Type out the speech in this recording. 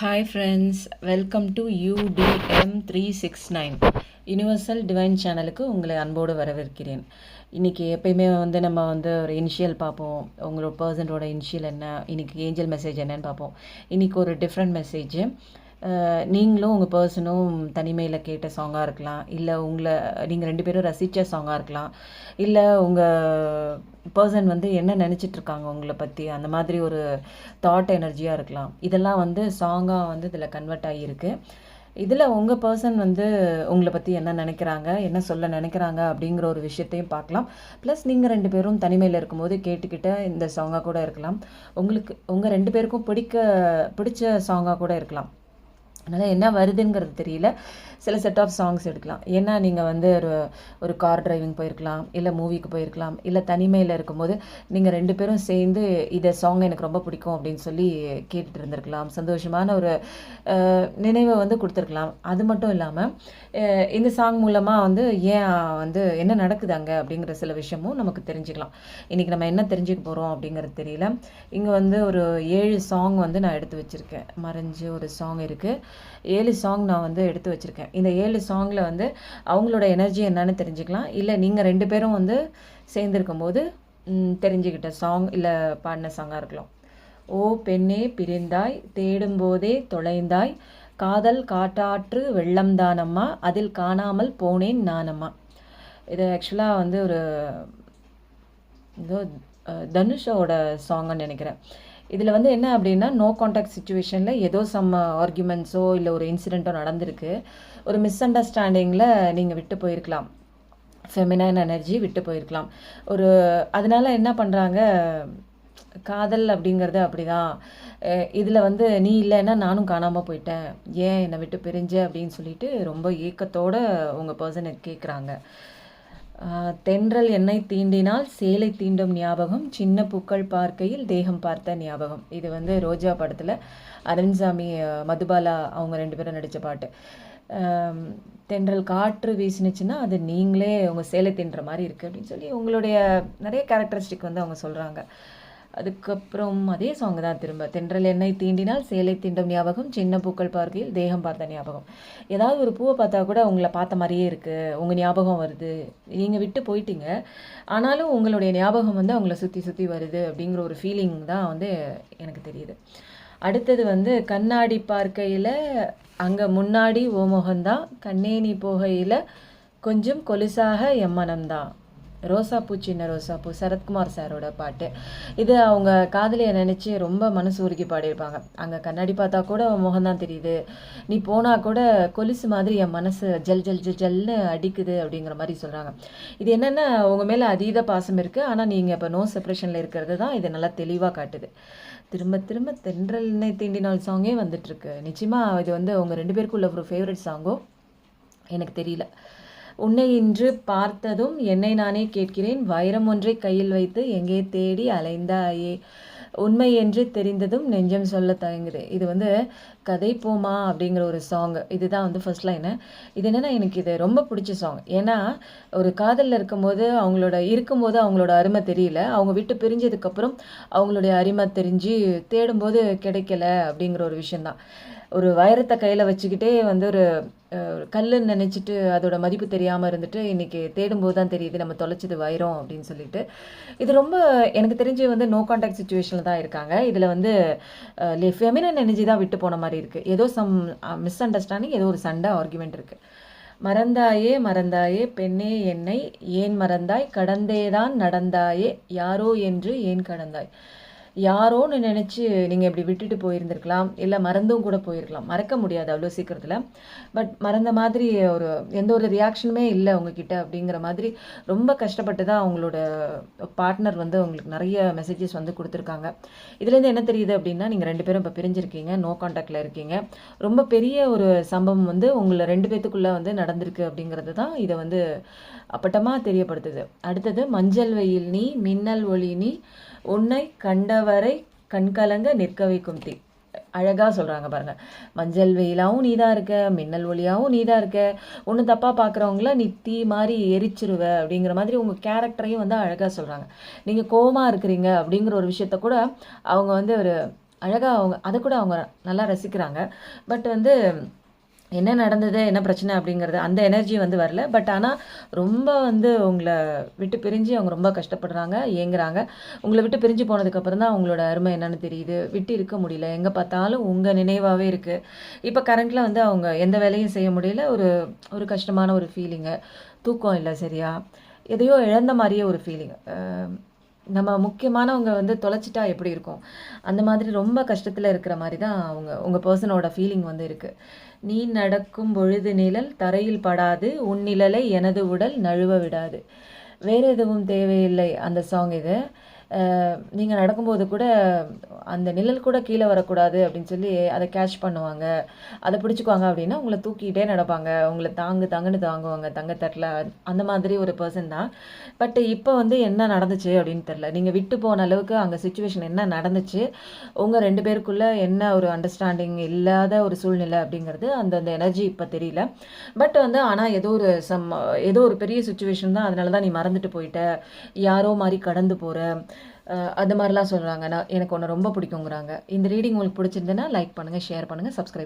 Hi friends, welcome to UDM 369 universal divine சேனலுக்கு உங்களை அன்போடு வரவேற்கிறேன். இன்றைக்கி எப்பயுமே நம்ம ஒரு இனிஷியல் பார்ப்போம். உங்களோட பர்சனோட இனிஷியல் என்ன, இன்றைக்கி ஏஞ்சல் மெசேஜ் என்னன்னு பார்ப்போம். இன்றைக்கி ஒரு டிஃப்ரெண்ட் மெசேஜ். நீங்களும் உங்கள் பர்சனும் தனிமையில் கேட்ட சாங்காக இருக்கலாம், இல்லை நீங்கள் ரெண்டு பேரும் ரசித்த சாங்காக இருக்கலாம், இல்லை உங்கள் பர்சன் என்ன நினச்சிட்ருக்காங்க உங்களை பற்றி, அந்த மாதிரி ஒரு தாட் எனர்ஜியாக இருக்கலாம். இதெல்லாம் சாங்காக இதில் கன்வெர்ட் ஆகியிருக்கு. இதில் உங்கள் பர்சன் உங்களை பற்றி என்ன நினைக்கிறாங்க, என்ன சொல்ல நினைக்கிறாங்க அப்படிங்கிற ஒரு விஷயத்தையும் பார்க்கலாம். ப்ளஸ் நீங்கள் ரெண்டு பேரும் தனிமையில் இருக்கும்போது கேட்டுக்கிட்ட இந்த சாங்காக கூட இருக்கலாம். உங்கள் ரெண்டு பேருக்கும் பிடிச்ச சாங்காக கூட இருக்கலாம். அதனால் என்ன வருதுங்கிறது தெரியல. சில செட் ஆஃப் சாங்ஸ் எடுக்கலாம். ஏன்னா நீங்கள் ஒரு கார் டிரைவிங் போயிருக்கலாம், இல்லை மூவிக்கு போயிருக்கலாம், இல்லை தனிமையில் இருக்கும்போது நீங்கள் ரெண்டு பேரும் சேர்ந்து இதை சாங் எனக்கு ரொம்ப பிடிக்கும் அப்படின்னு சொல்லி கேட்டுட்டு இருந்திருக்கலாம். சந்தோஷமான ஒரு நினைவை கொடுத்துருக்கலாம். அது மட்டும் இல்லாமல் இந்த சாங் மூலமாக ஏன் என்ன நடக்குது அங்கே அப்படிங்கிற சில விஷயமும் நமக்கு தெரிஞ்சுக்கலாம். இன்றைக்கி நம்ம என்ன தெரிஞ்சுக்க போகிறோம் அப்படிங்கிறது தெரியல. இங்கே ஒரு 7 சாங் நான் எடுத்து வச்சுருக்கேன். மறைஞ்சு ஒரு சாங் இருக்குது. 7 சாங் நான் எடுத்து வச்சுருக்கேன். இந்த 7 சாங்கில் அவங்களோட எனர்ஜி என்னன்னு தெரிஞ்சுக்கலாம். இல்லை நீங்கள் ரெண்டு பேரும் சேர்ந்துருக்கும் போது தெரிஞ்சுக்கிட்ட சாங், இல்லை பாடின சாங்காக இருக்கலாம். ஓ பெண்ணே பிரிந்தாய், தேடும்போதே தொலைந்தாய், காதல் காட்டாற்று வெள்ளம்தானம்மா, அதில் காணாமல் போனேன் நானம்மா. இது ஆக்சுவலாக ஒரு தனுஷோட சாங்குன்னு நினைக்கிறேன். இதில் என்ன அப்படின்னா, நோ கான்டாக்ட் சுச்சுவேஷனில் ஏதோ சம் ஆர்குமெண்ட்ஸோ இல்லை ஒரு இன்சிடெண்ட்டோ நடந்திருக்கு. ஒரு மிஸ் அண்டர்ஸ்டாண்டிங்கில் நீங்கள் விட்டு போயிருக்கலாம். ஃபெமினைன் எனர்ஜி விட்டு போயிருக்கலாம். அதனால் என்ன பண்ணுறாங்க, காதல் அப்படிங்கிறது அப்படி தான். இதில் நீ இல்லைன்னா நானும் காணாமல் போயிட்டேன், ஏன் என்னை விட்டு பிரிஞ்ச அப்படின்னு சொல்லிட்டு ரொம்ப ஏக்கத்தோடு உங்கள் பர்சனை கேட்குறாங்க. தென்றல் என்னை தீண்டினால் சேலை தீண்டும் ஞாபகம், சின்ன பூக்கள் பார்க்கையில் தேகம் பார்த்த ஞாபகம். இது ரோஜா படத்தில் அரண்சாமி மதுபாலா அவங்க ரெண்டு பேரும் நடித்த பாட்டு. தென்றல் காற்று வீசினுச்சுன்னா அது நீங்களே உங்கள் சேலை தீண்டுற மாதிரி இருக்குது அப்படின்னு சொல்லி உங்களுடைய நிறைய கேரக்டரிஸ்டிக் அவங்க சொல்கிறாங்க. அதுக்கப்புறம் அதே சாங் தான் திரும்ப, தென்றல் எண்ணெய் தீண்டினால் சேலை தீண்டும் ஞாபகம், சின்ன பூக்கள் பார்க்கையில் தேகம் பார்த்த ஞாபகம். ஏதாவது ஒரு பூவை பார்த்தா கூட உங்களை பார்த்த மாதிரியே இருக்குது, உங்கள் ஞாபகம் வருது. நீங்கள் விட்டு போயிட்டீங்க, ஆனாலும் உங்களுடைய ஞாபகம் அவங்கள சுற்றி சுற்றி வருது அப்படிங்கிற ஒரு ஃபீலிங் தான் எனக்கு தெரியுது. அடுத்தது கண்ணாடி பார்க்கையில் அங்கே முன்னாடி ஓ முகந்தான், கண்ணே நீ போகையில் கொஞ்சம் கொலுசாக எம்மனம்தான். ரோசாப்பூ சின்ன ரோசாப்பூ, சரத்குமார் சாரோட பாட்டு. இது அவங்க காதலியை நினச்சி ரொம்ப மனசு உருகி பாடியிருப்பாங்க. அங்கே கண்ணாடி பார்த்தா கூட முகம்தான் தெரியுது, நீ போனால் கூட கொலுசு மாதிரி என் மனசு ஜல் ஜல் ஜல் ஜல்னு அடிக்குது அப்படிங்கிற மாதிரி சொல்கிறாங்க. இது என்னென்னா, உங்கள் மேலே அதீத பாசம் இருக்குது, ஆனால் நீங்கள் இப்போ நோ செப்பரேஷனில் இருக்கிறது தான் இது நல்லா தெளிவாக காட்டுது. திரும்ப திரும்ப தென்றல் எண்ணெய் தீண்டினால் சாங்கே வந்துட்டுருக்கு. நிச்சயமாக இது உங்கள் ரெண்டு பேருக்குள்ள ஒரு ஃபேவரட் சாங்கோ எனக்கு தெரியல. உன்னை இன்று பார்த்ததும் என்னை நானே கேட்கிறேன், வைரம் ஒன்றை கையில் வைத்து எங்கே தேடி அலைந்தாயே, உண்மை என்று தெரிந்ததும் நெஞ்சம் சொல்ல தயங்குது. இது கதை போமா அப்படிங்கிற ஒரு சாங். இதுதான் ஃபர்ஸ்ட் லைனு. இது என்னென்னா, எனக்கு இது ரொம்ப பிடிச்ச சாங். ஏன்னா ஒரு காதலில் இருக்கும்போது அவங்களோட அருமை தெரியல, அவங்க விட்டு பிரிஞ்சதுக்கப்புறம் அவங்களுடைய அருமை தெரிஞ்சு தேடும்போது கிடைக்கல அப்படிங்கிற ஒரு விஷயந்தான். ஒரு வைரத்தை கையில் வச்சுக்கிட்டே ஒரு கல்லுன்னு நினச்சிட்டு அதோட மதிப்பு தெரியாமல் இருந்துட்டு இன்றைக்கி தேடும்போது தான் தெரியுது நம்ம தொலைச்சது வைரம் அப்படின்னு சொல்லிட்டு. இது ரொம்ப எனக்கு தெரிஞ்சு நோ கான்டாக்ட் சுச்சுவேஷனில் தான் இருக்காங்க. இதில் ஃபெமினன் எனர்ஜி தான் விட்டு போன மாதிரி இருக்குது. ஏதோ சம் மிஸ் அண்டர்ஸ்டாண்டிங், ஏதோ ஒரு சண்டை ஆர்குமெண்ட் இருக்குது. மறந்தாயே மறந்தாயே பெண்ணே என்னை ஏன் மறந்தாய், கடந்தேதான் நடந்தாயே யாரோ என்று ஏன் கடந்தாய். யாரோன்னு நினச்சி நீங்கள் இப்படி விட்டுட்டு போயிருந்துருக்கலாம், இல்லை மறந்தும் கூட போயிருக்கலாம். மறக்க முடியாது அவ்வளோ சீக்கிரத்தில். பட் மறந்த மாதிரி எந்த ஒரு ரியாக்ஷனுமே இல்லை உங்ககிட்ட அப்படிங்கிற மாதிரி ரொம்ப கஷ்டப்பட்டு தான் அவங்களோட பார்ட்னர் உங்களுக்கு நிறைய மெசேஜஸ் கொடுத்துருக்காங்க. இதுலேருந்து என்ன தெரியுது அப்படின்னா, நீங்கள் ரெண்டு பேரும் இப்போ பிரிஞ்சிருக்கீங்க, நோ கான்டாக்டில் இருக்கீங்க. ரொம்ப பெரிய ஒரு சம்பவம் உங்களை ரெண்டு பேத்துக்குள்ளே நடந்திருக்கு அப்படிங்கிறது தான் இதை அப்பட்டமாக தெரியப்படுத்துது. அடுத்தது மஞ்சள் வெயில் நீ, மின்னல் ஒளி நீ, உன்னை கண்டவரை கண்கலங்க நிற்க வைக்கும் தீ. அழகாக சொல்கிறாங்க பாருங்கள். மஞ்சள் வெயிலாகவும் நீ தான் இருக்க, மின்னல் ஒளியாகவும் நீ தான் இருக்க, ஒன்று தப்பாக பார்க்குறவங்கள நீ தீ மாதிரி எரிச்சிருவ அப்படிங்கிற மாதிரி உங்கள் கேரக்டரையும் அழகாக சொல்கிறாங்க. நீங்கள் கோவமாக இருக்கிறீங்க அப்படிங்கிற ஒரு விஷயத்த கூட அவங்க ஒரு அழகா அவங்க அத கூட அவங்க நல்லா ரசிக்கிறாங்க. பட் வந்து என்ன நடந்தது? என்ன பிரச்சனை? அப்படிங்கிறது அந்த எனர்ஜி வந்து வரல. பட் ஆனா, ரொம்ப வந்து உங்கள விட்டு பிரிஞ்சு அவங்க ரொம்ப கஷ்டப்படுறாங்க, ஏங்குறாங்க. உங்கள விட்டு பிரிஞ்சு போனதுக்கப்புறம் தான் அவங்களோட அருமை என்னன்னு தெரியுது. விட்டு இருக்க முடியல. எங்க பார்த்தாலும் உங்க நினைவாவே இருக்கு. இப்ப கரண்ட்ல வந்து அவங்க எந்த வேலையும் செய்ய முடியல. ஒரு ஒரு கஷ்டமான ஒரு ஃபீலிங்கு. தூக்கம் இல்ல சரியா. எதையோ இழந்த மாரியே ஒரு ஃபீலிங். நம்ம முக்கியமானவங்க வந்து தொலைச்சிட்டா எப்படி இருக்கும்? அந்த மாதிரி ரொம்ப கஷ்டத்துல இருக்கிற மாரி தான் உங்க பெர்சனோட ஃபீலிங் வந்து இருக்கு. "நீ நடக்கும் பொழுது நிழல் தரையில் படாது, உன் நிழலை எனது உடல் நழுவ விடாது." வேற எதுவும் தேவையில்லை அந்த சாங் இது. நீங்க நடக்கும்போது கூட அந்த நிழல் கூட கீழ வரக்கூடாது அப்படின்னு சொல்லி அத கேட்ச் பண்ணுவாங்க. அத பிடிச்சுக்குவாங்க அப்படின்னா, உங்கள தூக்கிட்டே நடப்பாங்க. உங்கள தாங்கு தாங்குன்னு தாங்குவாங்க தங்கத்தட்டுல. அந்த மாதிரி ஒரு பெர்சன் தான். பட் இப்ப வந்து என்ன நடந்துச்சு அப்படின்னு தெரியல. நீங்க விட்டு போன அளவுக்கு அங்க சிச்சுவேஷன் என்ன நடந்துச்சு? உங்க 2 பேருக்குள்ள என்ன ஒரு அண்டர்ஸ்டாண்டிங் இல்லாத ஒரு சூழ்நிலை அப்படிங்கிறது அந்த எனர்ஜி இப்ப தெரியல. பட் வந்து ஆனா ஏதோ ஒரு பெரிய சிச்சுவேஷன் தான். அதனால தான் நீ மறந்துட்டு போயிட்ட. யாரோ மாரி கடந்து போற. அந்த மாரிலாம் சொல்றாங்க. எனக்கு உன்ன ரொம்ப பிடிக்குங்கிறாங்க. இந்த ரீடிங் உங்களுக்கு பிடிச்சிருந்ததுன்னா லைக் பண்ணுங்க, ஷேர் பண்ணுங்க, சப்ஸ்கிரைப்